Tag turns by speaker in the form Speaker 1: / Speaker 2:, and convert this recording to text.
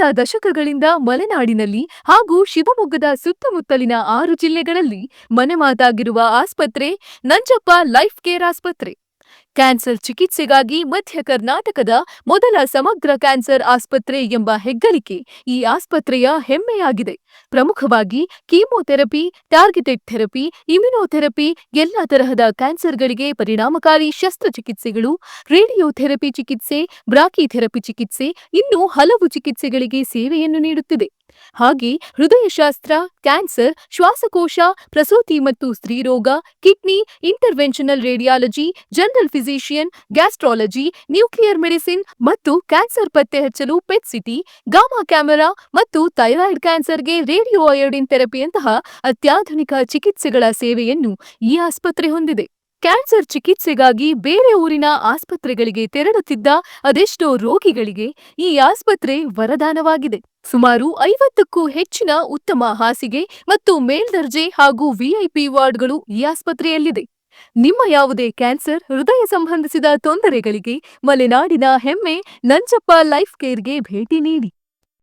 Speaker 1: ಕಳೆದ ದಶಕಗಳಿಂದ ಮಲೆನಾಡಿನಲ್ಲಿ ಹಾಗೂ ಶಿವಮೊಗ್ಗದ ಸುತ್ತಮುತ್ತಲಿನ 6 ಜಿಲ್ಲೆಗಳಲ್ಲಿ ಮನೆಮಾತಾಗಿರುವ ಆಸ್ಪತ್ರೆ ನಂಜಪ್ಪ ಲೈಫ್ ಕೇರ್ ಆಸ್ಪತ್ರೆ. ಕ್ಯಾನ್ಸರ್ ಚಿಕಿತ್ಸೆಗಾಗಿ ಮಧ್ಯ ಕರ್ನಾಟಕದ ಮೊದಲ ಸಮಗ್ರ ಕ್ಯಾನ್ಸರ್ ಆಸ್ಪತ್ರೆ ಎಂಬ ಹೆಗ್ಗಳಿಕೆ ಈ ಆಸ್ಪತ್ರೆಯ ಹೆಮ್ಮೆಯಾಗಿದೆ. ಪ್ರಮುಖವಾಗಿ ಕೀಮೋಥೆರಪಿ, ಟಾರ್ಗೆಟೆಡ್ ಥೆರಪಿ, ಇಮ್ಯುನೋಥೆರಪಿ, ಎಲ್ಲಾ ತರಹದ ಕ್ಯಾನ್ಸರ್ಗಳಿಗೆ ಪರಿಣಾಮಕಾರಿ ಶಸ್ತ್ರಚಿಕಿತ್ಸೆಗಳು, ರೇಡಿಯೋಥೆರಪಿ ಚಿಕಿತ್ಸೆ, ಬ್ರಾಕಿಥೆರಪಿ ಚಿಕಿತ್ಸೆ, ಇನ್ನೂ ಹಲವು ಚಿಕಿತ್ಸೆಗಳಿಗೆ ಸೇವೆಯನ್ನು ನೀಡುತ್ತಿದೆ. ಹಾಗೆ ಹೃದಯಶಾಸ್ತ್ರ, ಕ್ಯಾನ್ಸರ್, ಶ್ವಾಸಕೋಶ, ಪ್ರಸೂತಿ ಮತ್ತು ಸ್ತ್ರೀರೋಗ, kidney, interventional radiology, general physician, gastrology, nuclear medicine ಮತ್ತು ಕ್ಯಾನ್ಸರ್ ಪತ್ತೆ ಹಚ್ಚಲು ಪೆಟ್ ಸಿಟಿ, ಗಾಮಾ ಕ್ಯಾಮೆರಾ ಮತ್ತು ಥೈರಾಯ್ಡ್ ಕ್ಯಾನ್ಸರ್ಗೆ ರೇಡಿಯೋ ಅಯೋಡಿನ್ ಥೆರಪಿಯಂತಹ ಅತ್ಯಾಧುನಿಕ ಚಿಕಿತ್ಸೆಗಳ ಸೇವೆಯನ್ನು ಈ ಆಸ್ಪತ್ರೆ ಹೊಂದಿದೆ. ಕ್ಯಾನ್ಸರ್ ಚಿಕಿತ್ಸೆಗಾಗಿ ಬೇರೆ ಊರಿನ ಆಸ್ಪತ್ರೆಗಳಿಗೆ ತೆರಳುತ್ತಿದ್ದ ಅದೆಷ್ಟೋ ರೋಗಿಗಳಿಗೆ ಈ ಆಸ್ಪತ್ರೆ ವರದಾನವಾಗಿದೆ. ಸುಮಾರು 50ಕ್ಕೂ ಹೆಚ್ಚಿನ ಉತ್ತಮ ಹಾಸಿಗೆ ಮತ್ತು ಮೇಲ್ದರ್ಜೆ ಹಾಗೂ ವಿಐಪಿ ವಾರ್ಡ್ಗಳು ಈ ಆಸ್ಪತ್ರೆಯಲ್ಲಿದೆ. ನಿಮ್ಮ ಯಾವುದೇ ಕ್ಯಾನ್ಸರ್, ಹೃದಯ ಸಂಬಂಧಿಸಿದ ತೊಂದರೆಗಳಿಗೆ ಮಲೆನಾಡಿನ ಹೆಮ್ಮೆ ನಂಜಪ್ಪ ಲೈಫ್ ಕೇರ್ಗೆ ಭೇಟಿ ನೀಡಿ.